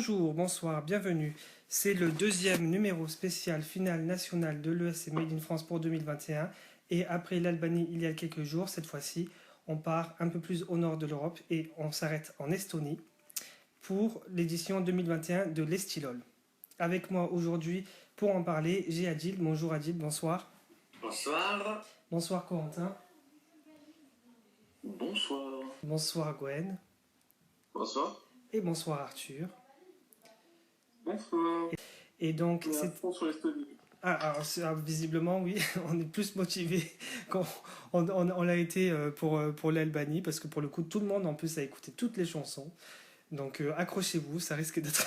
Bonjour, bonsoir, bienvenue. C'est le deuxième numéro spécial finale nationale de l'ESC Made in France pour 2021. Et après l'Albanie il y a quelques jours, cette fois-ci, on part un peu plus au nord de l'Europe et on s'arrête en Estonie pour l'édition 2021 de l'Estilol. Avec moi aujourd'hui pour en parler, j'ai Adil. Bonjour Adil, bonsoir. Bonsoir. Bonsoir Corentin. Bonsoir. Bonsoir Gwen. Bonsoir. Et bonsoir Arthur. Bonsoir. Et donc, On est à fond sur l'Estonie. visiblement, oui, on est plus motivé qu'on l'a été pour l'Albanie, parce que pour le coup, tout le monde en plus a écouté toutes les chansons. Donc, accrochez-vous, ça risque d'être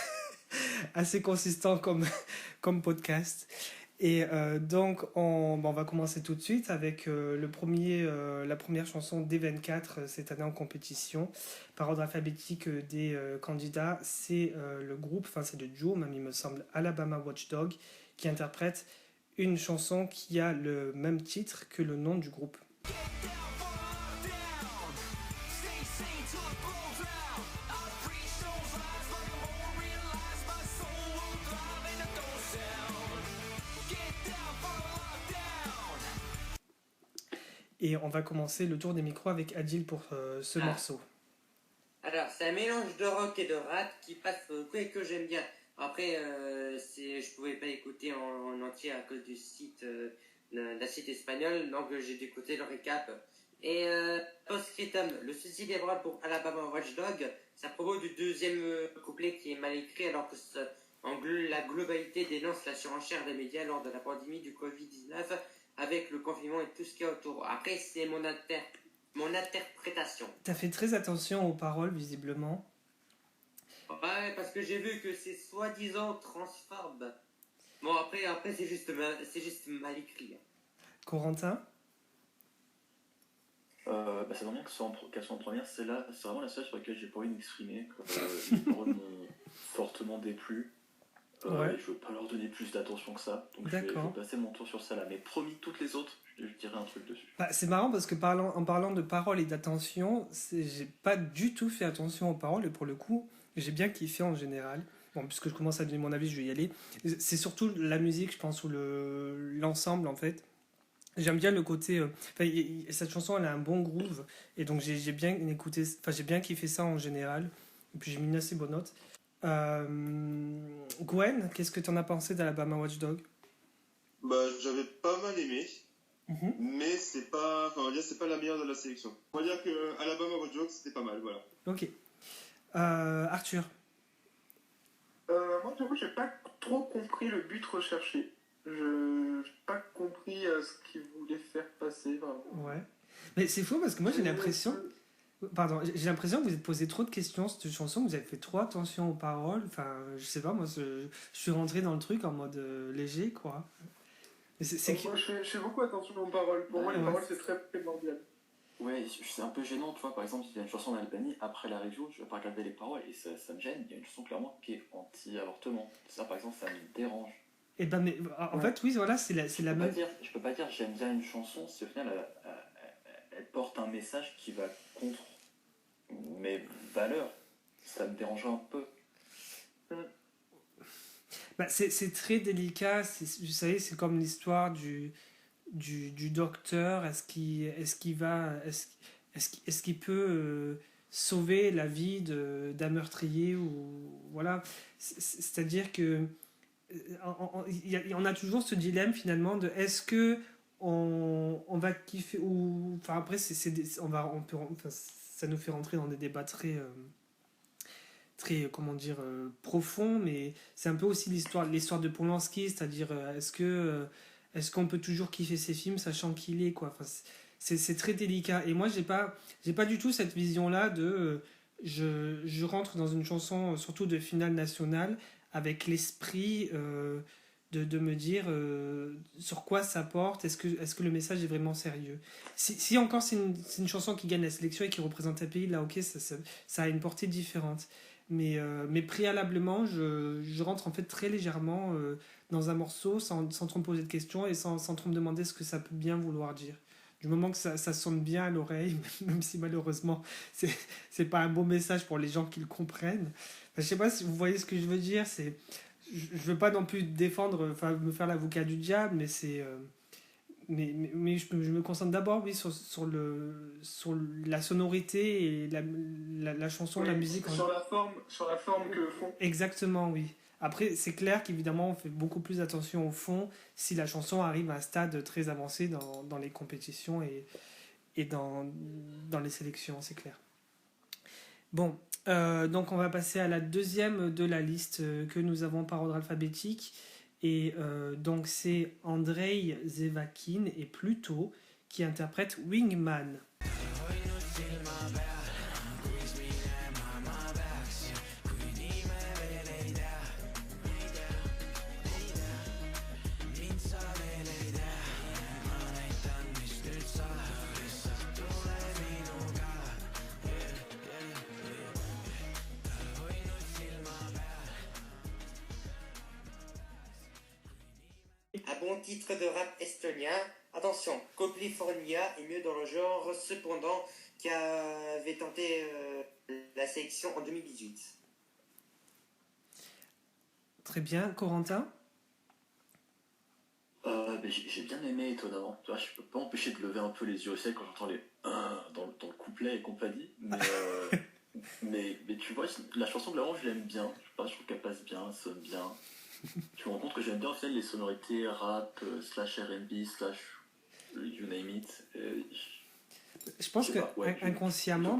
assez consistant comme podcast. Et donc, on va commencer tout de suite avec la première chanson des 24 cette année en compétition. Par ordre alphabétique des candidats, c'est le groupe, enfin c'est le duo même il me semble, Alabama Watchdog, qui interprète une chanson qui a le même titre que le nom du groupe. Et on va commencer le tour des micros avec Adil pour ce morceau. Alors, c'est un mélange de rock et de rap qui passe que j'aime bien. Après, je pouvais pas écouter en entier à cause du site, d'un site espagnol, donc j'ai dû écouter le récap. Et post-scriptum, le suicide libéral pour Alabama Watchdog, ça provoque du deuxième couplet qui est mal écrit, alors que la globalité dénonce la surenchère des médias lors de la pandémie du Covid-19, avec le confinement et tout ce qu'il y a autour. Après, c'est mon interprétation. T'as fait très attention aux paroles, visiblement. Ouais, parce que j'ai vu que c'est soi-disant transphobe. Bon, après c'est juste mal écrit. Corentin ? Ça tombe bien qu'elle soit en première, c'est vraiment la seule sur laquelle j'ai pas envie de m'exprimer. Les paroles m'ont fortement déplu. Ouais. Je veux pas leur donner plus d'attention que ça, donc je vais passer mon tour sur celle-là. Mais promis, toutes les autres, je dirai un truc dessus. C'est marrant parce que en parlant de paroles et d'attention, j'ai pas du tout fait attention aux paroles et pour le coup, j'ai bien kiffé en général. Bon, puisque je commence à donner mon avis, je vais y aller. C'est surtout la musique, je pense, ou l'ensemble en fait. J'aime bien le côté. Cette chanson, elle a un bon groove et donc j'ai bien écouté. Enfin, j'ai bien kiffé ça en général. Et puis j'ai mis une assez bonne note. Gwen, qu'est-ce que tu en as pensé d'Alabama Watchdog ? J'avais pas mal aimé, mais c'est pas la meilleure de la sélection. On va dire que Alabama Watchdog c'était pas mal, voilà. Ok. Arthur. Moi, j'avoue, j'ai pas trop compris le but recherché. Je n'ai pas compris ce qu'il voulait faire passer, vraiment. Ouais. Mais c'est fou parce que moi j'ai l'impression. Pardon, j'ai l'impression que vous vous êtes posé trop de questions sur cette chanson, que vous avez fait trop attention aux paroles. Enfin, je sais pas, moi je suis rentré dans le truc en mode léger, quoi. Moi, je fais beaucoup attention aux paroles. Pour moi, les paroles, c'est très primordial. Ouais, c'est un peu gênant, tu vois. Par exemple, il y a une chanson en Albanie, après la review, je vais pas regarder les paroles et ça me gêne. Il y a une chanson clairement qui est anti-avortement. Ça, par exemple, ça me dérange. Et mais en fait, oui, voilà, c'est la même. Je peux pas dire j'aime bien une chanson si au final elle porte un message qui va contre mes valeurs. Ça me dérange un peu. C'est très délicat. Vous savez, c'est comme l'histoire du docteur. Est-ce qu'il peut sauver la vie d'un meurtrier ou voilà. C'est-à-dire que on a toujours ce dilemme finalement de est-ce que on va kiffer ou enfin après ça nous fait rentrer dans des débats très comment dire profonds, mais c'est un peu aussi l'histoire de Polanski, c'est-à-dire est-ce qu'on peut toujours kiffer ses films sachant qu'il est quoi. Enfin, c'est très délicat et moi j'ai pas du tout cette vision là de je rentre dans une chanson surtout de finale nationale avec l'esprit de me dire sur quoi ça porte, est-ce que le message est vraiment sérieux. Si encore c'est une chanson qui gagne la sélection et qui représente un pays, là ok, ça a une portée différente. Mais préalablement, je rentre en fait très légèrement dans un morceau sans trop me poser de questions et sans trop me demander ce que ça peut bien vouloir dire. du moment que ça sonne bien à l'oreille, même si malheureusement c'est pas un beau message pour les gens qui le comprennent. Enfin, je sais pas si vous voyez ce que je veux dire. Je veux pas non plus défendre, enfin me faire l'avocat du diable, mais mais je me concentre d'abord oui sur la sonorité et la chanson, Oui, la musique. sur la forme que font. Exactement, oui. Après, c'est clair qu'évidemment, on fait beaucoup plus attention au fond si la chanson arrive à un stade très avancé dans les compétitions et dans les sélections, c'est clair. Bon, donc on va passer à la deuxième de la liste que nous avons par ordre alphabétique. Et donc c'est Andrei Zevakin et Pluto qui interprètent Wingman. Un bon titre de rap estonien. Attention, California est mieux dans le genre, cependant, qui avait tenté la sélection en 2018. Très bien, Corentin. J'ai bien aimé, étonnamment. Tu vois, je peux pas empêcher de lever un peu les yeux au ciel quand j'entends les dans le couplet et compagnie. Mais tu vois, la chanson, globalement, je l'aime bien. Je sais pas, je trouve qu'elle passe bien, elle sonne bien. Je me rends compte que j'aime bien au final les sonorités rap, slash R&B, slash you name it. Je pense que inconsciemment,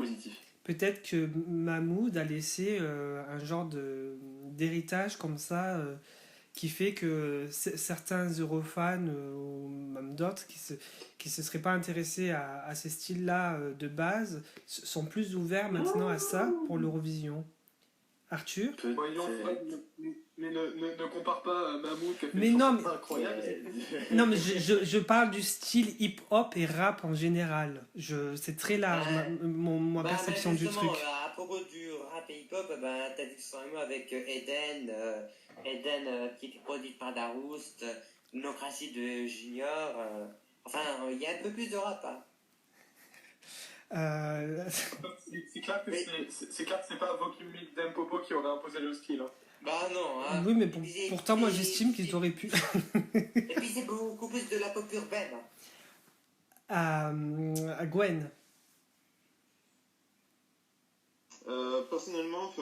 peut-être que Mahmoud a laissé un genre d'héritage comme ça qui fait que certains europhones ou même d'autres qui se seraient pas intéressés à ces styles-là de base sont plus ouverts maintenant à ça pour l'Eurovision. Arthur? Mais ne compare pas Mahmoud qui a fait mais une non, chanson incroyable. Non, mais je parle du style hip-hop et rap en général. C'est très large, ma perception du truc. À propos du rap et hip-hop, t'as vu son mot avec Eden qui était produite par Daroust, Nocratie de Junior. Enfin, il y a un peu plus de rap. Hein. C'est clair que c'est pas Vokim Dempopo qui aurait imposé le style. Hein. Bah non. Hein. Oui, mais pourtant, moi j'estime qu'ils auraient pu. Et puis c'est beaucoup plus de la pop urbaine. À Gwen. Personnellement,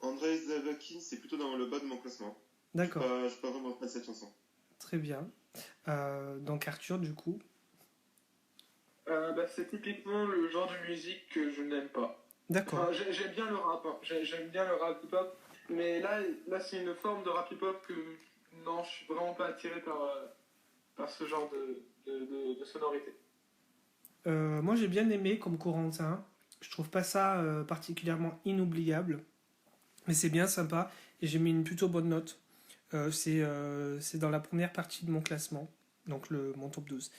Andrei Zevakin, c'est plutôt dans le bas de mon classement. D'accord. Je peux pas vraiment pas cette chanson. Très bien. Donc Arthur, du coup. C'est typiquement le genre de musique que je n'aime pas. D'accord. Enfin, j'aime bien le rap, hein. J'aime bien le rap hip-hop, mais là c'est une forme de rap hip-hop que non, je suis vraiment pas attiré par ce genre de sonorité. Moi j'ai bien aimé comme Corentin. Je trouve pas ça particulièrement inoubliable, mais c'est bien sympa et j'ai mis une plutôt bonne note. C'est dans la première partie de mon classement, donc mon top 12.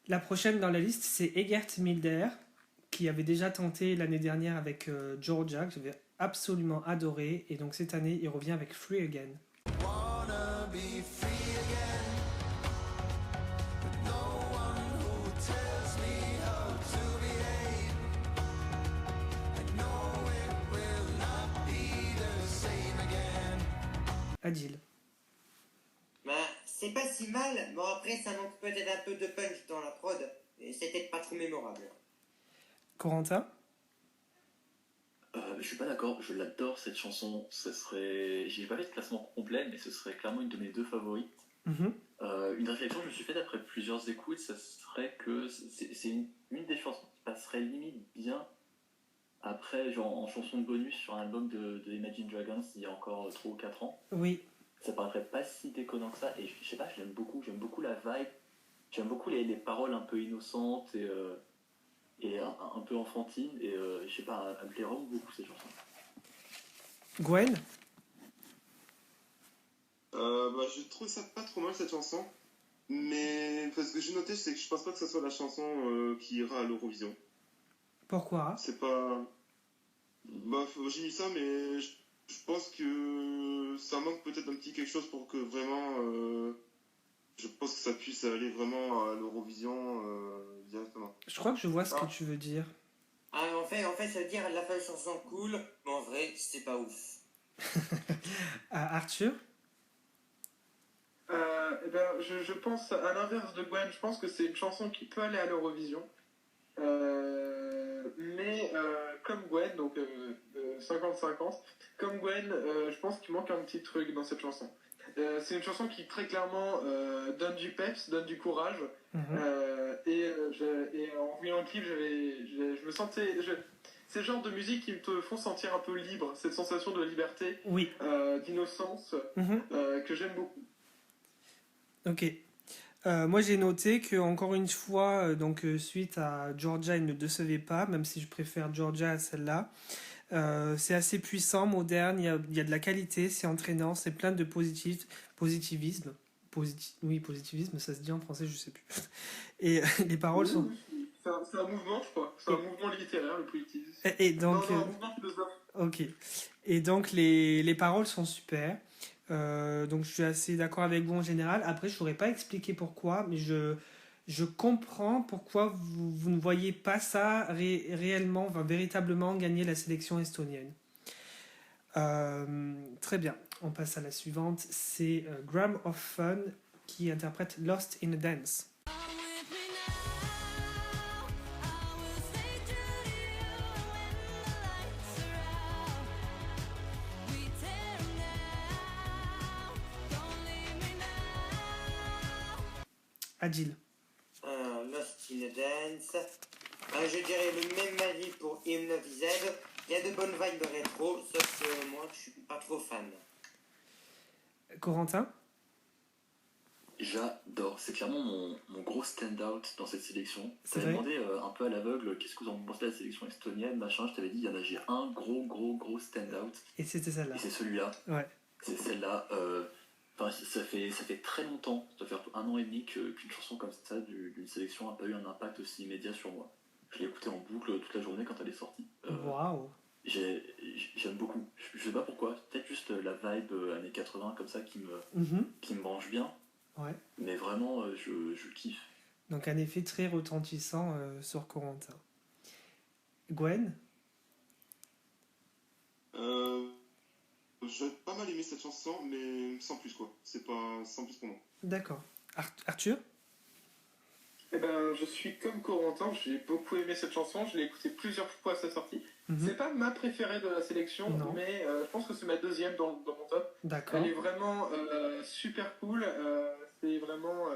La prochaine dans la liste, c'est Egert Milder, qui avait déjà tenté l'année dernière avec Georgia, que j'avais absolument adoré. Et donc cette année, il revient avec Free Again. Adil. C'est pas si mal, mais après ça manque peut-être un peu de punch dans la prod, et c'était pas trop mémorable. Corentin? Je suis pas d'accord, je l'adore cette chanson. J'ai pas fait de classement complet, mais ce serait clairement une de mes deux favorites. Une réflexion que je me suis faite après plusieurs écoutes, ça serait que c'est une des chansons qui passerait limite bien après, genre en chanson de bonus sur un album de Imagine Dragons il y a encore 3 ou 4 ans. Oui. Ça paraîtrait pas si déconnant que ça, et je sais pas, j'aime beaucoup la vibe, j'aime beaucoup les paroles un peu innocentes et un peu enfantines, et je sais pas, elle me plaît vraiment beaucoup cette chanson. Gwen? Je trouve ça pas trop mal cette chanson, mais ce que j'ai noté, c'est que je pense pas que ce soit la chanson qui ira à l'Eurovision. Pourquoi? C'est pas. J'ai mis ça, mais je pense que ça manque peut-être un petit quelque chose pour que vraiment je pense que ça puisse aller vraiment à l'Eurovision directement. Je crois que je vois ce que tu veux dire. Ah, en fait, ça veut dire elle a fait une chanson cool, mais en vrai, c'est pas ouf. Arthur? Eh ben, je pense à l'inverse de Gwen, je pense que c'est une chanson qui peut aller à l'Eurovision. Mais comme Gwen, donc 50-50, comme Gwen, je pense qu'il manque un petit truc dans cette chanson. C'est une chanson qui très clairement donne du peps, donne du courage. Et en voyant le clip, je me sentais. C'est le genre de musique qui te font sentir un peu libre, cette sensation de liberté, Oui. d'innocence, que j'aime beaucoup. Ok. Moi j'ai noté que encore une fois, suite à Georgia, il ne décevait pas, même si je préfère Georgia à celle-là. C'est assez puissant, moderne, il y a de la qualité, c'est entraînant, c'est plein de positivisme. Positivisme, ça se dit en français, je sais plus. Et les paroles sont... C'est un mouvement, je crois. C'est un mouvement littéraire, le positivisme. Et donc... Non, un mouvement philosophique. Ok. Et donc les paroles sont super. Donc je suis assez d'accord avec vous en général. Après, je ne saurais pas expliquer pourquoi, mais je comprends pourquoi vous ne voyez pas ça réellement, véritablement gagner la sélection estonienne. Très bien, on passe à la suivante. C'est Gram of Fun qui interprète Lost in a Dance. Adil. Lost in a Dance. Je dirais le même avis pour Hymn of Z. Il y a de bonnes vibes rétro, sauf que moi je suis pas trop fan. Corentin? J'adore, c'est clairement mon gros stand-out dans cette sélection. Je C'est t'avais vrai demandé un peu à l'aveugle qu'est-ce que vous en pensez de la sélection estonienne, machin, je t'avais dit, j'ai un gros stand-out. Et c'était celle-là. Et c'est celui-là. Ouais. C'est celle-là. Ça fait très longtemps, ça doit faire 1 an et demi qu'une chanson comme ça d'une sélection n'a pas eu un impact aussi immédiat sur moi. Je l'ai écoutée en boucle toute la journée quand elle est sortie. Waouh. J'aime beaucoup. Je sais pas pourquoi, peut-être juste la vibe années 80 comme ça qui me branche bien. Ouais. Mais vraiment, je kiffe. Donc un effet très retentissant sur Corentin. Gwen? J'ai pas mal aimé cette chanson, mais sans plus quoi. C'est pas sans plus pour moi. D'accord. Arthur? Eh ben, je suis comme Corentin, j'ai beaucoup aimé cette chanson, je l'ai écoutée plusieurs fois à sa sortie. C'est pas ma préférée de la sélection, mais je pense que c'est ma deuxième dans mon top. D'accord. Elle est vraiment super cool, c'est vraiment...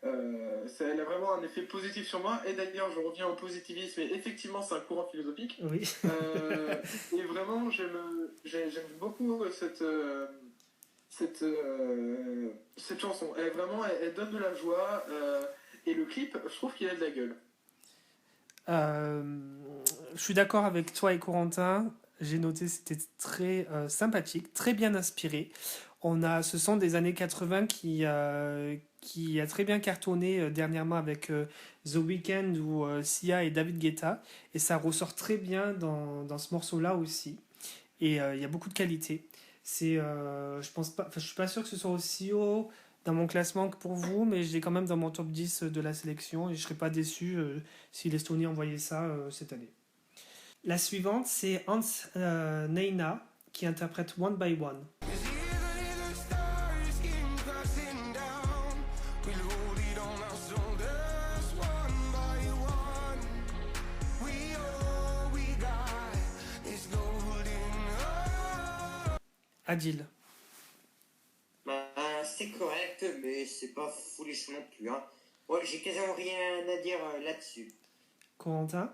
elle a vraiment un effet positif sur moi, et d'ailleurs je reviens au positivisme, et effectivement c'est un courant philosophique. Oui. Et vraiment j'aime beaucoup cette chanson. Elle donne de la joie, et le clip, je trouve qu'il a de la gueule. Je suis d'accord avec toi et Corentin. J'ai noté c'était très sympathique, très bien inspiré. Ce sont des années 80 qui a très bien cartonné dernièrement avec The Weeknd ou Sia et David Guetta. Et ça ressort très bien dans ce morceau-là aussi. Et il y a beaucoup de qualité. Je suis pas sûr que ce soit aussi haut dans mon classement que pour vous, mais je l'ai quand même dans mon top 10 de la sélection et je ne serais pas déçu si l'Estonie envoyait ça cette année. La suivante, c'est Hans Neina qui interprète One by One. Adil. C'est correct, mais c'est pas foolish non plus. Hein. Ouais, j'ai quasiment rien à dire là-dessus. Corentin?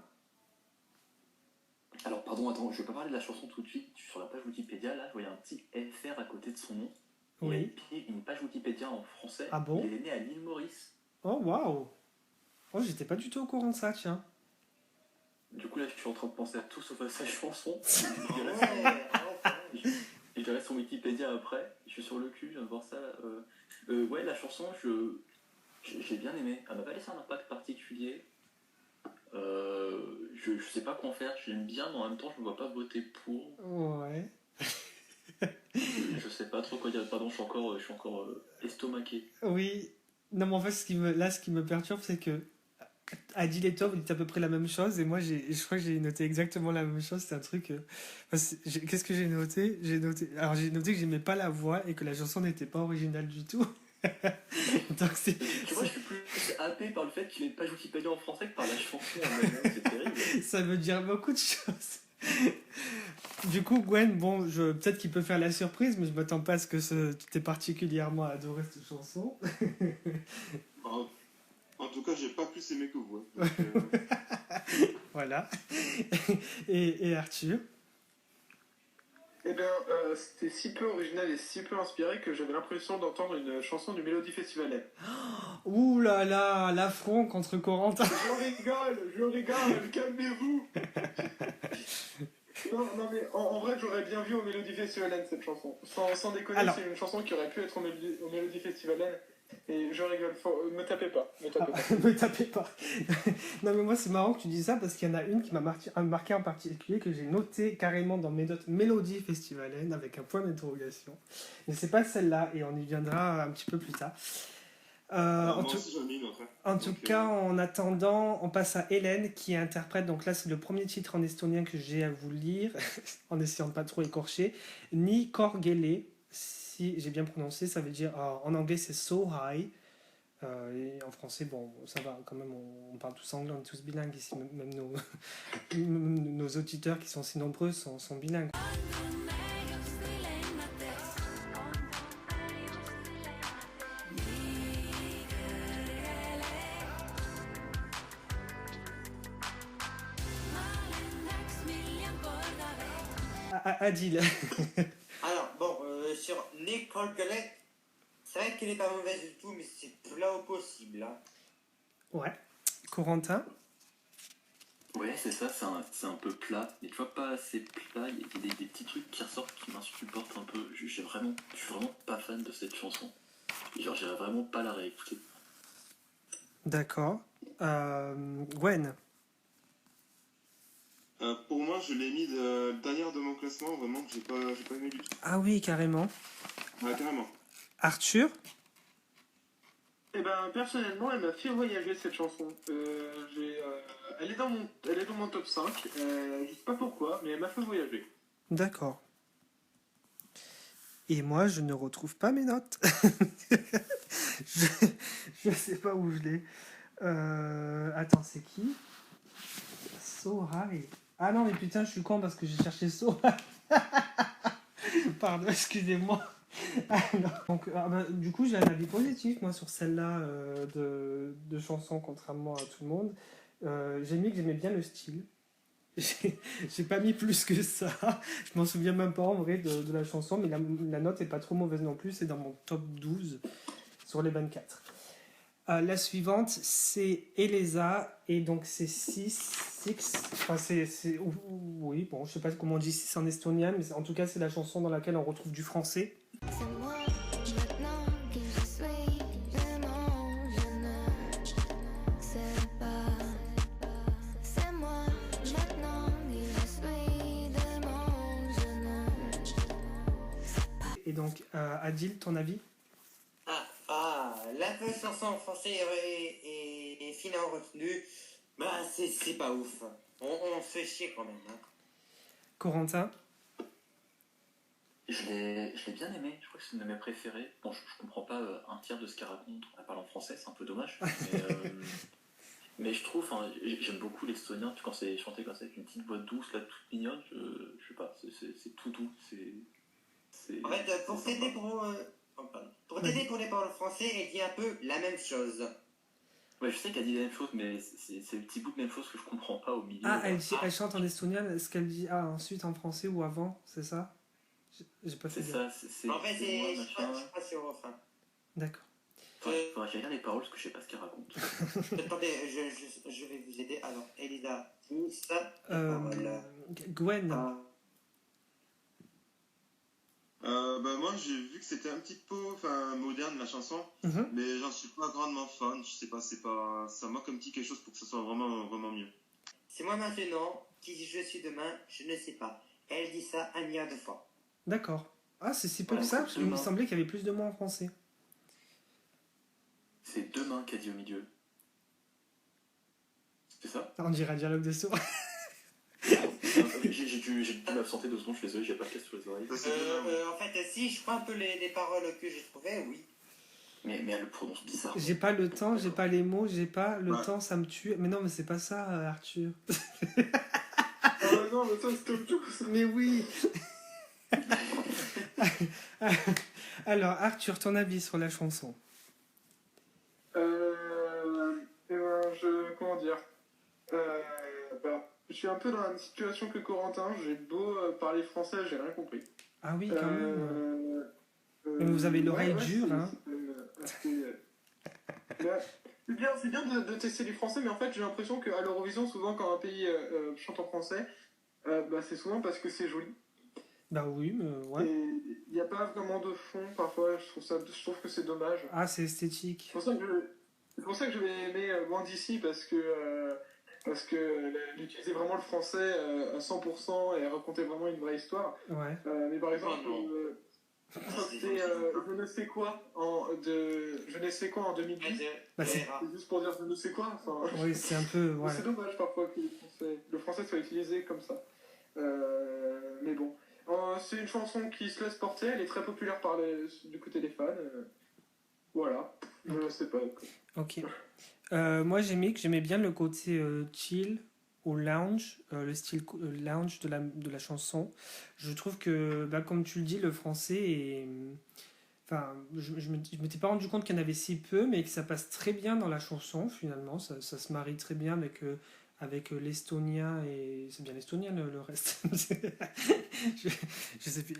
Alors, pardon, attends, je vais pas parler de la chanson tout de suite. Je suis sur la page Wikipédia, là, je voyais un petit FR à côté de son nom. Oui. Il y a une page Wikipédia en français. Ah bon? Il est né à l'île Maurice. Oh, waouh! Oh, j'étais pas du tout au courant de ça, tiens. Du coup, là, je suis en train de penser à tout sauf à sa chanson. Ouais, Je verrai son Wikipédia après. Je suis sur le cul, je viens de voir ça. Ouais, la chanson, j'ai bien aimé. Elle m'a pas laissé un impact particulier. Je sais pas quoi en faire. J'aime bien, mais en même temps, je me vois pas voter pour. Ouais. Je sais pas trop quoi dire. Pardon, je suis encore estomaqué. Oui. Non, mais en fait, ce qui me perturbe, c'est que Adil et Tom, ils disent à peu près la même chose, et moi, je crois que j'ai noté exactement la même chose. C'est un truc. Qu'est-ce que j'ai noté? Alors, j'ai noté que j'aimais pas la voix et que la chanson n'était pas originale du tout. Donc, Tu vois, je suis plus happé par le fait qu'il n'ait pas Wikipédia en français que par la chanson en elle-même. C'est terrible. ça veut dire beaucoup de choses. Du coup, Gwen, bon, peut-être qu'il peut faire la surprise, mais je m'attends pas à ce que tu t'aies particulièrement adoré cette chanson. En tout cas, j'ai pas plus aimé que vous. Donc, Voilà. Et Arthur? Eh bien, c'était si peu original et si peu inspiré que j'avais l'impression d'entendre une chanson du Mélodie Festival. Ouh là là, l'affront contre Corentin. Je rigole, calmez-vous. Non, mais en vrai, j'aurais bien vu au Mélodie Festival cette chanson. Sans déconner, Alors, c'est une chanson qui aurait pu être au Mélodie Festival. Et je rigole, me tapez pas. me tapez pas. Non, mais moi, c'est marrant que tu dis ça parce qu'il y en a une qui m'a marqué en particulier, que j'ai noté carrément dans mes notes Mélodie Festivalen avec un point d'interrogation. Mais c'est pas celle-là et on y viendra un petit peu plus tard. moi aussi, j'en ai une autre. En tout cas, en attendant, on passe à Hélène qui interprète, donc là c'est le premier titre en estonien que j'ai à vous lire, en essayant de pas trop écorcher, Ni Korgele, si j'ai bien prononcé, ça veut dire, en anglais c'est So High, et en français, bon, ça va quand même, on parle tous anglais, on est tous bilingues ici, même nos auditeurs qui sont si nombreux sont bilingues. Adil. Alors, bon, sur Nick Colgate, c'est vrai qu'elle n'est pas mauvaise du tout, mais c'est plat au possible. Hein. Ouais. Corentin? Ouais, c'est ça, c'est un peu plat. Mais tu vois, pas assez plat. Il y a des petits trucs qui ressortent qui m'insupportent un peu. Je suis vraiment pas fan de cette chanson. Et genre, j'irais vraiment pas la réécouter. D'accord. Gwen? Pour moi, je l'ai mis dernière de mon classement, vraiment que j'ai pas aimé du tout. Ah oui, carrément. Ouais, carrément. Arthur? Eh ben, personnellement, elle m'a fait voyager cette chanson. Elle est dans mon top 5. Je sais pas pourquoi, mais elle m'a fait voyager. D'accord. Et moi, je ne retrouve pas mes notes. je sais pas où je l'ai. Attends, c'est qui? Sohari. Ah non, mais putain, je suis con parce que j'ai cherché Sohari. Pardon, excusez-moi. Ah, non. Donc, du coup, j'ai un avis positif, moi, sur celle-là de chanson, contrairement à tout le monde. J'ai mis que j'aimais bien le style. J'ai pas mis plus que ça. Je m'en souviens même pas en vrai de la chanson, mais la note est pas trop mauvaise non plus. C'est dans mon top 12 sur les 24. La suivante, c'est Eleza, et donc c'est 6. Enfin, oui, bon, je sais pas comment on dit 6 en estonien, mais en tout cas, c'est la chanson dans laquelle on retrouve du français. Et donc, Adil, ton avis? La chanson en français est fine en retenue. Bah, c'est pas ouf. On se fait chier quand même. Hein. Corentin? Je l'ai bien aimé, je crois que c'est une de mes préférées. Bon, je comprends pas un tiers de ce qu'elle raconte, elle parle en français, c'est un peu dommage. Mais je trouve, j'aime beaucoup l'estonien, quand c'est chanté comme ça, avec une petite voix douce, là, toute mignonne, je sais pas, c'est tout doux, En fait, pour t'aider pour les paroles français, elle dit un peu la même chose. Ouais, je sais qu'elle dit la même chose, mais c'est le petit bout de même chose que je comprends pas au milieu. Ah, elle chante en estonien, est-ce qu'elle dit ensuite en français ou avant, c'est ça? J'ai pas fait ça, en fait, je suis pas sûr au refrain. D'accord. Faudrait que je regarde les paroles parce que je sais pas ce qu'elle raconte. Attendez, je vais vous aider. Alors, Elisa, ça, Gwen. Moi, j'ai vu que c'était un petit peu moderne la chanson, mais j'en suis pas grandement fan. Je sais pas, ça manque un petit quelque chose pour que ce soit vraiment, vraiment mieux. C'est moi maintenant, qui je suis demain, je ne sais pas. Elle dit ça un milliard de fois. D'accord. Ah, c'est si peu que ça, parce qu'il me semblait qu'il y avait plus de mots en français. c'est deux mains qu'a dit au milieu. C'est ça? On dirait un dialogue de sourds. J'ai dû m'absenter 2 secondes, je suis désolé, j'ai pas le casque sur les oreilles. En fait, si, je crois un peu les paroles que j'ai trouvées, oui. Mais elle le prononce bizarre. J'ai pas le temps, j'ai pas les mots, j'ai pas le temps, ça me tue. Mais non, mais c'est pas ça, Arthur. Non, mais ça, c'est autre chose. Mais oui. Alors, Arthur, ton avis sur la chanson? Comment dire je suis un peu dans la même situation que Corentin. J'ai beau parler français, j'ai rien compris. Ah oui, quand même. Mais vous avez l'oreille dure, hein. C'est bien de tester du français, mais en fait, j'ai l'impression qu'à l'Eurovision, souvent, quand un pays chante en français, c'est souvent parce que c'est joli. Bah oui, mais ouais. Il n'y a pas vraiment de fond, parfois, je trouve que c'est dommage. Ah, c'est esthétique. C'est pour ça que je vais aimer Loin d'ici, parce que d'utiliser vraiment le français à 100% et raconter vraiment une vraie histoire. Ouais. Mais par exemple, c'était je ne sais quoi en 2010. C'est juste pour dire je ne sais quoi. Enfin, oui, c'est un peu. Ouais. C'est dommage parfois que le français soit utilisé comme ça. Mais bon. C'est une chanson qui se laisse porter, elle est très populaire du côté des fans. Voilà, je ne sais pas. Ok. Moi, j'aimais bien le côté chill au lounge, le style lounge de la chanson. Je trouve que, comme tu le dis, le français est... Enfin, je m'étais pas rendu compte qu'il y en avait si peu, mais que ça passe très bien dans la chanson, finalement. Ça se marie très bien avec l'estonien, et c'est bien l'estonien le reste. je sais plus.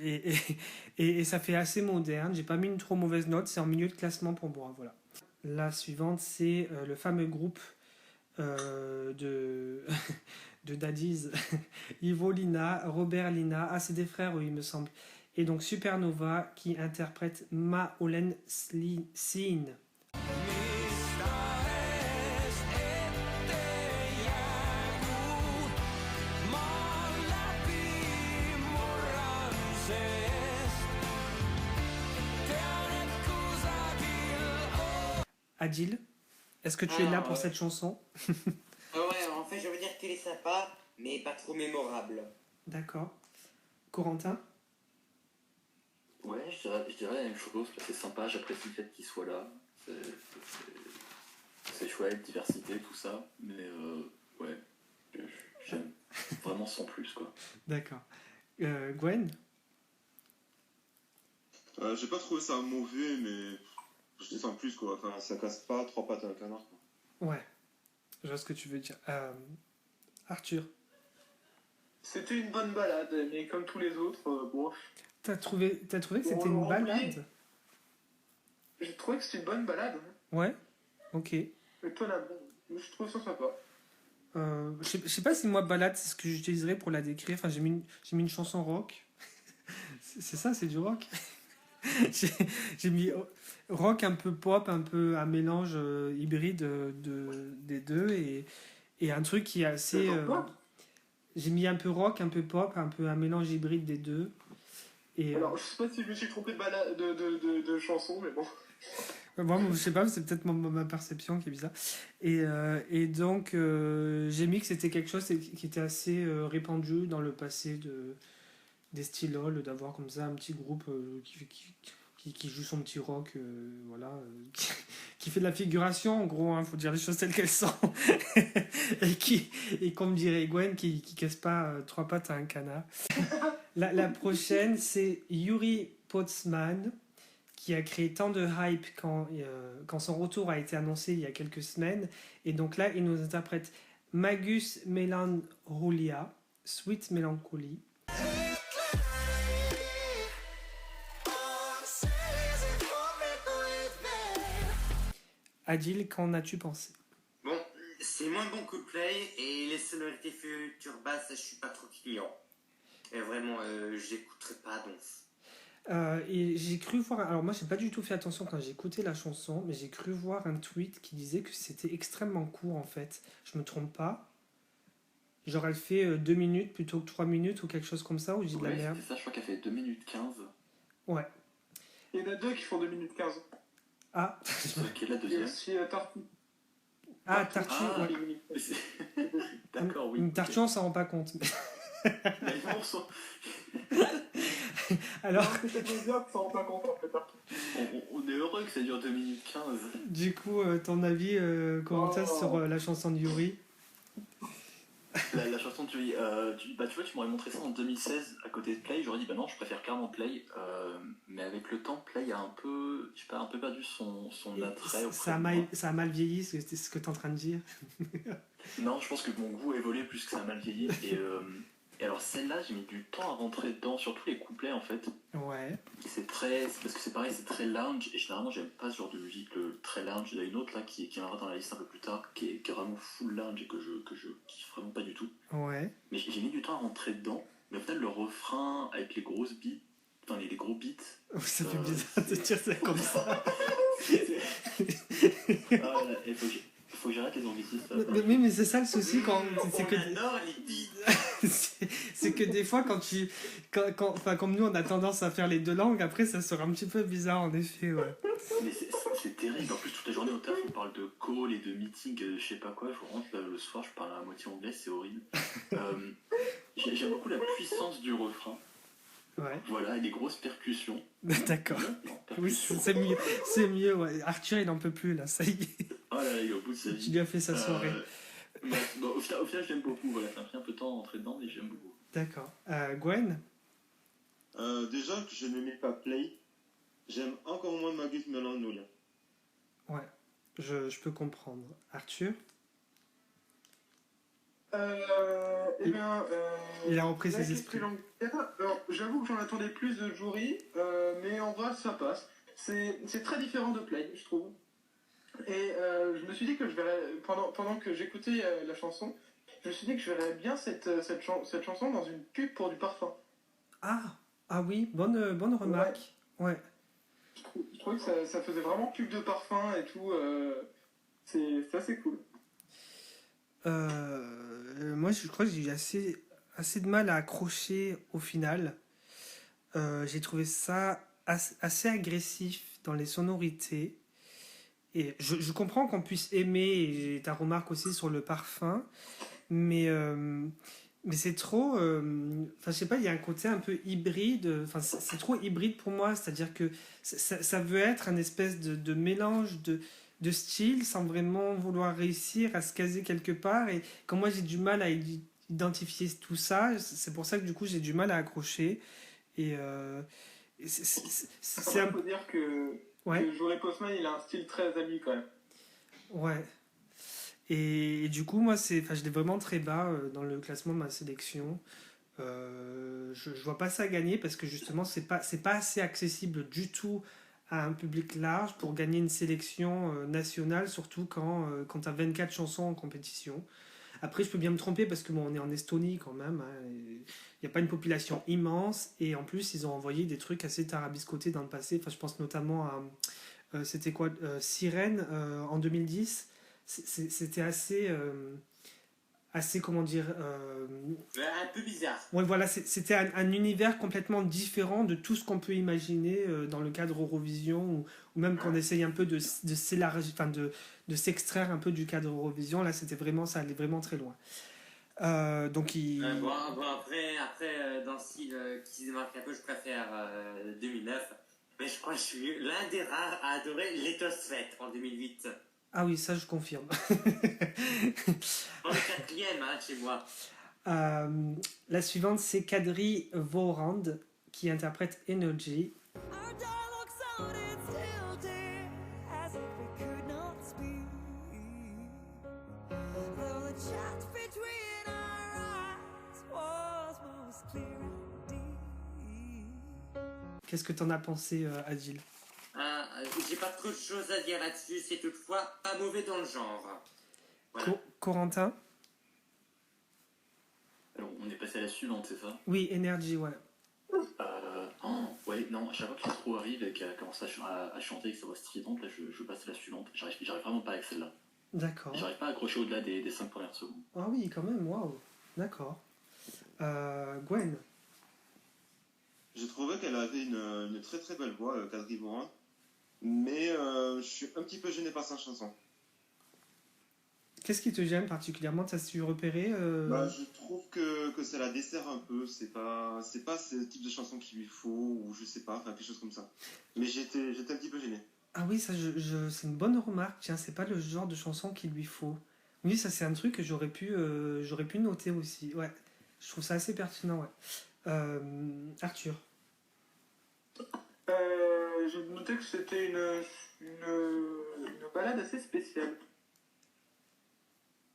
Et ça fait assez moderne. J'ai pas mis une trop mauvaise note, c'est en milieu de classement pour moi. Voilà. La suivante, c'est le fameux groupe de Daddies, Ivo Lina, Robert Lina, c'est des frères, oui, il me semble. Et donc Supernova qui interprète Ma Olen Sin. Adil, est-ce que tu es là pour cette chanson? Ouais, en fait, je veux dire qu'elle est sympa, mais pas trop mémorable. D'accord. Corentin? Ouais, je dirais la même chose, c'est sympa, j'apprécie le fait qu'il soit là. C'est chouette, diversité, tout ça, mais ouais, j'aime vraiment sans plus, quoi. D'accord. Gwen? J'ai pas trouvé ça mauvais, mais je dis sans plus, quoi. Enfin, ça casse pas 3 pattes à un canard, quoi. Ouais, je vois ce que tu veux dire. Arthur? C'était une bonne balade, mais comme tous les autres, bon... T'as trouvé que c'était une balade? J'ai trouvé que c'était une bonne balade. Ouais, ok. Étonnamment, je trouve ça sympa. Je sais pas si moi balade c'est ce que j'utiliserais pour la décrire. Enfin, j'ai mis une chanson rock. C'est ça, c'est du rock. j'ai mis rock un peu pop, un peu un mélange hybride des deux et un truc qui est assez. J'ai mis un peu rock, un peu pop, un peu un mélange hybride des deux. Et, alors, je sais pas si je me suis trompé de chanson, mais bon. Moi, je sais pas, c'est peut-être ma perception qui est bizarre. Et donc, j'ai mis que c'était quelque chose qui était assez répandu dans le passé des Stylols, d'avoir comme ça un petit groupe qui joue son petit rock, voilà, qui fait de la figuration, en gros, faut dire les choses telles qu'elles sont. et comme dirait Gwen, qui casse pas 3 pattes à un canard. La prochaine, c'est Yuri Potsman, qui a créé tant de hype quand son retour a été annoncé il y a quelques semaines. Et donc là, il nous interprète Magus Melancholia, Sweet Melancholy. Adil, qu'en as-tu pensé? Bon, c'est moins bon que Play et les sonorités futures basses, je suis pas trop client. Et vraiment, j'écouterai pas donc. Et j'ai cru voir, alors moi j'ai pas du tout fait attention quand j'ai écouté la chanson, mais j'ai cru voir un tweet qui disait que c'était extrêmement court en fait. Je me trompe pas? Genre elle fait 2 minutes plutôt que 3 minutes ou quelque chose comme ça, ou j'ai de la merde? C'est ça, je crois qu'elle fait 2 minutes 15. Ouais. Il y en a 2 qui font 2 minutes 15. Ah, Quelle est la Et deuxième? aussi Tartu. Tartu, Ah, ouais. D'accord, oui. Tartu, on s'en rend pas compte. Mais non, Alors, Non, c'est peut-être médiocre, ça rend pas compte en fait. Tartu. on est heureux que ça dure 2 minutes 15. du coup, ton avis, Corentin, sur la chanson de Yuri? La chanson de Yuri, tu vois, tu m'aurais montré ça en 2016 à côté de Play, j'aurais dit bah non, je préfère clairement Play, mais avec le temps, Play a un peu, je sais pas, un peu perdu son attrait auprès de moi. Ça a mal vieilli, c'est ce que tu es en train de dire. Non, je pense que mon goût a évolué plus que ça a mal vieilli. Et alors celle-là, j'ai mis du temps à rentrer dedans, surtout les couplets en fait. Ouais. C'est parce que c'est pareil, c'est très lounge, et généralement j'aime pas ce genre de musique, le très lounge. Il y en a une autre là qui viendra dans la liste un peu plus tard, qui est vraiment full lounge et que je kiffe vraiment pas du tout. Ouais. Mais j'ai mis du temps à rentrer dedans, mais au final le refrain avec les grosses beats, enfin les gros beats. Ça fait bizarre de dire ça comme ça. Il faut que j'arrête les anglicismes. Mais c'est ça le souci quand. C'est que. J'adore les beats. C'est que des fois, enfin, comme nous, on a tendance à faire les deux langues, après, ça sera un petit peu bizarre, en effet, ouais. Mais c'est terrible. En plus, toute la journée au taf, on parle de call et de meeting, je sais pas quoi. Je rentre le soir, je parle à moitié anglais, c'est horrible. J'aime beaucoup la puissance du refrain. Ouais. Voilà, et des grosses percussions. D'accord. Oui, c'est mieux. C'est mieux, ouais. Arthur, il n'en peut plus, là, ça y est. Oh là là, il est au bout de sa vie. Tu lui as fait sa soirée. Bon, au final, j'aime beaucoup. Voilà, ça a pris un peu de temps à rentrer dedans, mais j'aime beaucoup. D'accord. Gwen? Déjà que je n'aimais pas Play, j'aime encore moins Magus Melanolia. Ouais, je peux comprendre. Arthur? Eh bien, il a repris ses esprits. Alors, j'avoue que j'en attendais plus de Jury, mais en vrai, ça passe. C'est très différent de Play, je trouve. Et je me suis dit que je verrais, pendant que j'écoutais la chanson, je me suis dit que je verrais bien cette chanson dans une pub pour du parfum. Ah oui, bonne remarque. Ouais. Je trouvais que ça faisait vraiment pub de parfum et tout. C'est assez cool. Moi, je crois que j'ai eu assez de mal à accrocher au final. J'ai trouvé ça assez agressif dans les sonorités. Et je comprends qu'on puisse aimer, et j'ai ta remarque aussi sur le parfum, mais c'est trop. Enfin, je sais pas, il y a un côté un peu hybride. Enfin, c'est trop hybride pour moi, c'est-à-dire que ça veut être un espèce de mélange de styles sans vraiment vouloir réussir à se caser quelque part. Et quand moi j'ai du mal à identifier tout ça, c'est pour ça que du coup j'ai du mal à accrocher. Et c'est un peu dire que. Ouais. Que Jory Postman, il a un style très ami quand même. Ouais. Et du coup, moi, je l'ai vraiment très bas dans le classement de ma sélection. Je vois pas ça gagner parce que justement, c'est pas assez accessible du tout à un public large pour gagner une sélection nationale, surtout quand tu as 24 chansons en compétition. Après, je peux bien me tromper parce que bon, on est en Estonie quand même. Il n'y a pas une population immense. Et en plus, ils ont envoyé des trucs assez tarabiscotés dans le passé. Enfin, je pense notamment à... c'était quoi Sirène en 2010. C'était assez... comment dire un peu bizarre. Ouais, voilà, c'était un univers complètement différent de tout ce qu'on peut imaginer dans le cadre Eurovision ou même qu'on essaye un peu de s'élargir, enfin de s'extraire un peu du cadre Eurovision. Là, ça allait vraiment très loin. Donc bon, après dans le style qui se démarque un peu, je préfère 2009. Mais je crois que je suis l'un des rares à adorer l'Ethosfet en 2008. Ah oui, ça je confirme. En le quatrième, chez moi. La suivante, c'est Kadri Vorand qui interprète Energy. Qu'est-ce que t'en as pensé, Adil? J'ai pas trop de choses à dire là-dessus, c'est toutefois pas mauvais dans le genre. Voilà. Corentin? Alors, on est passé à la suivante, c'est ça? Oui, Energy, ouais. Ouais, non, à chaque fois que l'intro arrive et qu'elle commence à chanter avec sa voix stridente, là, je passe à la suivante. J'arrive vraiment pas avec celle-là. D'accord. J'arrive pas à accrocher au-delà des 5 premières secondes. Ah oui, quand même, waouh. D'accord. Gwen? Je trouvais qu'elle avait une très très belle voix, Kadri Vorand. mais je suis un petit peu gêné par sa chanson. Qu'est-ce qui te gêne particulièrement? T'as su repérer Je trouve que ça la dessert un peu. C'est pas ce type de chanson qu'il lui faut, ou je sais pas, enfin, quelque chose comme ça. Mais j'étais un petit peu gêné. Ah oui, ça, c'est une bonne remarque. Tiens, c'est pas le genre de chanson qu'il lui faut. Oui, ça, c'est un truc que j'aurais pu noter aussi. Ouais, je trouve ça assez pertinent, ouais. Arthur. J'ai noté que c'était une balade assez spéciale.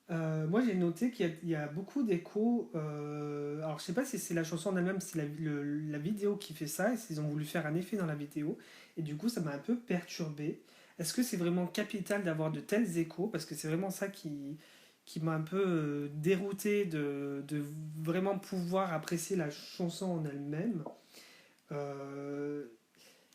Moi, j'ai noté qu'il y a beaucoup d'échos. Alors, je sais pas si c'est la chanson en elle-même, si c'est la vidéo qui fait ça, et s'ils ont voulu faire un effet dans la vidéo. Et du coup, ça m'a un peu perturbé. Est-ce que c'est vraiment capital d'avoir de tels échos? Parce que c'est vraiment ça qui m'a un peu dérouté de vraiment pouvoir apprécier la chanson en elle-même. Euh,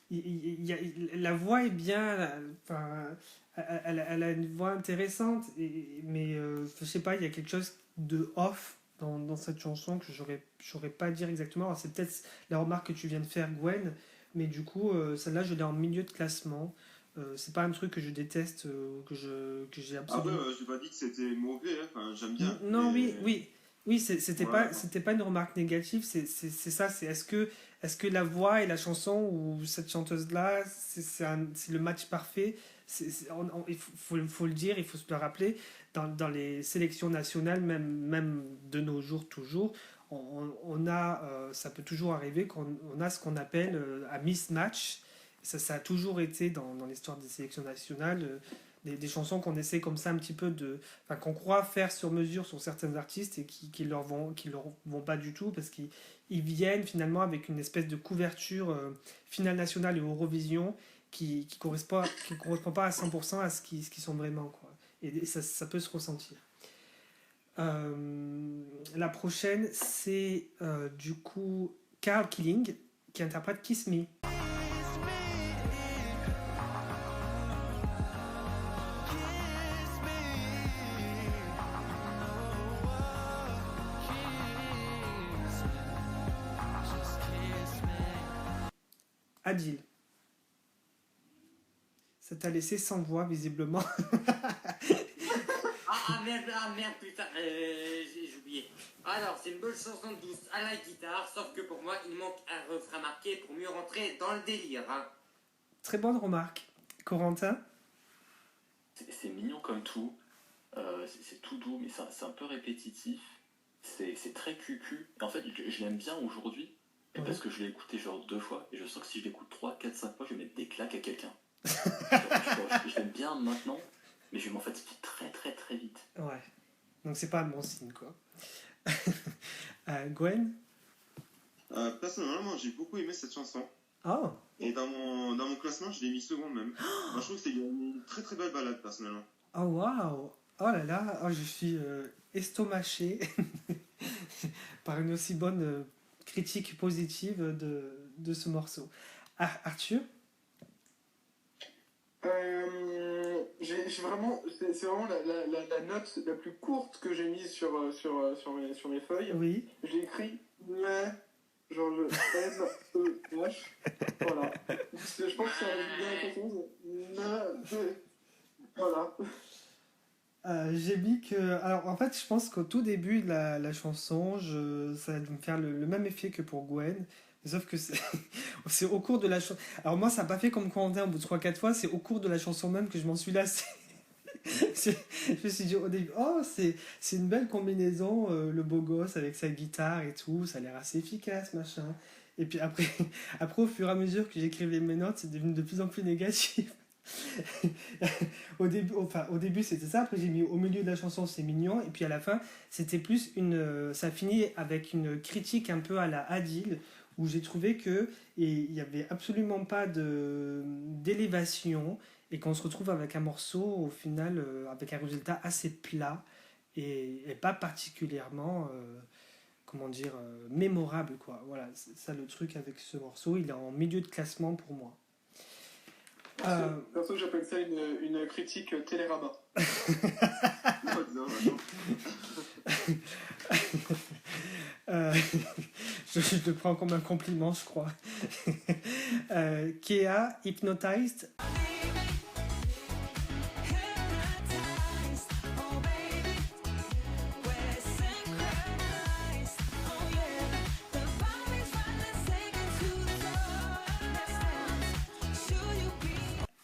la voix est bien, enfin, elle a une voix intéressante, mais je sais pas, il y a quelque chose de off dans cette chanson que j'aurais pas à dire exactement. Alors, c'est peut-être la remarque que tu viens de faire, Gwen, mais du coup, celle-là, je l'ai en milieu de classement. C'est pas un truc que je déteste, que j'ai absolument. Après, j'ai pas dit que c'était mauvais, hein. Enfin, j'aime bien. Non, mais... oui, c'était Voilà. pas une remarque négative, c'est ça, c'est est-ce que la voix et la chanson ou cette chanteuse-là, c'est le match parfait. Il faut le dire, il faut se le rappeler, dans les sélections nationales, même de nos jours toujours, on a, ça peut toujours arriver qu'on a ce qu'on appelle un mismatch. Ça a toujours été dans l'histoire des sélections nationales. Des chansons qu'on essaie comme ça un petit peu qu'on croit faire sur mesure sur certains artistes et qui leur vont pas du tout parce qu'ils viennent finalement avec une espèce de couverture finale nationale et Eurovision qui correspond pas à 100% à ce qu'ils sont vraiment, quoi. Et ça peut se ressentir. La prochaine, c'est du coup Carl Killing qui interprète Kiss Me. Adil. Ça t'a laissé sans voix, visiblement. Merde, putain, j'ai oublié. Alors, c'est une bonne chanson douce à la guitare, sauf que pour moi, il manque un refrain marqué pour mieux rentrer dans le délire. Hein. Très bonne remarque. Corentin? C'est mignon comme tout. C'est tout doux, mais c'est un peu répétitif. C'est très cucu. Et en fait, je l'aime bien aujourd'hui. Ouais. Parce que je l'ai écouté genre 2 fois, et je sens que si je l'écoute 3, 4, 5 fois, je vais mettre des claques à quelqu'un. Je l'aime bien maintenant, mais je vais m'en fatiguer très très très vite. Ouais, donc c'est pas un bon signe, quoi. Gwen? Personnellement, j'ai beaucoup aimé cette chanson. Oh. Et dans mon classement, je l'ai mis second même. Moi, je trouve que c'est une très très belle balade, personnellement. Oh waouh! Oh là là, je suis estomaché par une aussi bonne critique positive de ce morceau. Arthur? C'est vraiment la note la plus courte que j'ai mise sur mes feuilles. Oui. J'ai écrit mais genre M-E-H. Voilà. Je pense que ça résume bien la chanson. Voilà. J'ai mis que. Alors en fait, je pense qu'au tout début de la chanson, ça va me faire le même effet que pour Gwen. Sauf que c'est au cours de la chanson. Alors moi, ça n'a pas fait comme Corentin au bout de 3-4 fois, c'est au cours de la chanson même que je m'en suis lassé. Je me suis dit au début, oh, c'est une belle combinaison, le beau gosse avec sa guitare et tout, ça a l'air assez efficace, machin. Et puis après, au fur et à mesure que j'écrivais mes notes, c'est devenu de plus en plus négatif. Au début c'était ça, après j'ai mis au milieu de la chanson c'est mignon, et puis à la fin c'était plus ça finit avec une critique un peu à la Adil, où j'ai trouvé que il n'y avait absolument pas d'élévation et qu'on se retrouve avec un morceau au final avec un résultat assez plat et pas particulièrement mémorable, quoi. Voilà, c'est ça le truc avec ce morceau, il est en milieu de classement pour moi. Perso, j'appelle ça une critique Télérama. Euh, je le prends comme un compliment, je crois. Kea, Hypnotized.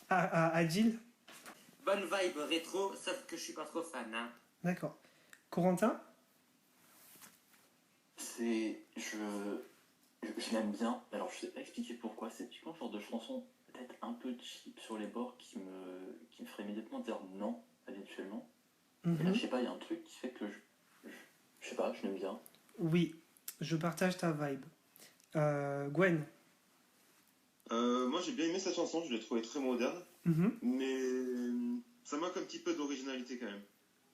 Adil. Bonne vibe rétro, sauf que je suis pas trop fan. Hein. D'accord. Corentin. Je l'aime bien, alors je sais pas expliquer pourquoi, c'est typiquement le genre de chanson peut-être un peu cheap sur les bords qui me ferait immédiatement dire non habituellement. Et là, je sais pas, il y a un truc qui fait que je sais pas, je l'aime bien. Oui, je partage ta vibe. Gwen. Moi j'ai bien aimé cette chanson, je l'ai trouvée très moderne, mais ça manque un petit peu d'originalité quand même.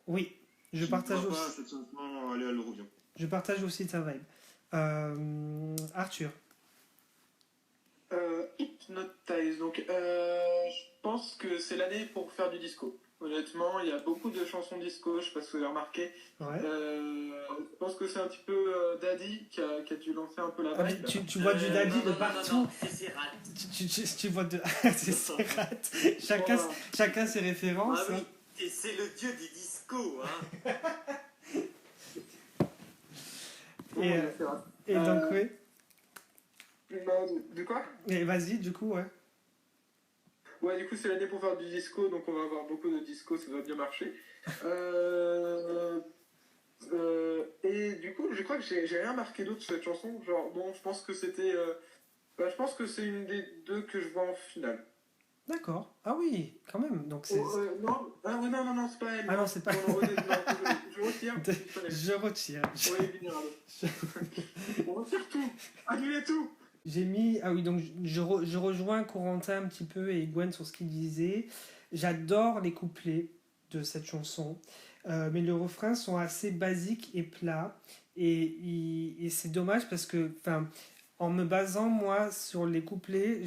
Oui, je partage aussi. Pas cette chanson aller à l'Eurovision. Je partage aussi ta vibe. Arthur. Hypnotize. Donc, je pense que c'est l'année pour faire du disco. Honnêtement, il y a beaucoup de chansons disco, je sais pas si vous avez remarqué. Ouais. Je pense que c'est un petit peu Daddy qui a dû lancer un peu la vibe. Tu vois du Daddy de partout. C'est Serrat. Tu vois de... c'est Serrat. Chacun ses références. Ah oui, et c'est le dieu du disco. Hein. Et donc, oui. De quoi? Et vas-y, du coup, ouais. Ouais, du coup, c'est l'année pour faire du disco, donc on va avoir beaucoup de disco, ça va bien marcher. Et du coup, je crois que j'ai rien marqué d'autre sur cette chanson. Genre, bon, je pense que c'était. Je pense que c'est une des deux que je vois en finale. D'accord. Ah oui, quand même. Donc c'est... non, c'est pas elle. Ah non, c'est pas non, je retire. Je retire. On retire tout. Annulez tout. J'ai mis... Ah oui, donc je rejoins Corentin un petit peu et Gwen sur ce qu'il disait. J'adore les couplets de cette chanson. Mais les refrains sont assez basiques et plats. Et c'est dommage parce que... En me basant, moi, sur les couplets,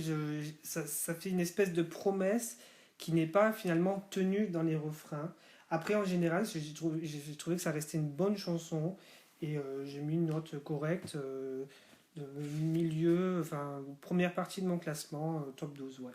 ça fait une espèce de promesse qui n'est pas finalement tenue dans les refrains. Après, en général, j'ai trouvé que ça restait une bonne chanson et j'ai mis une note correcte de milieu, première partie de mon classement, top 12, ouais.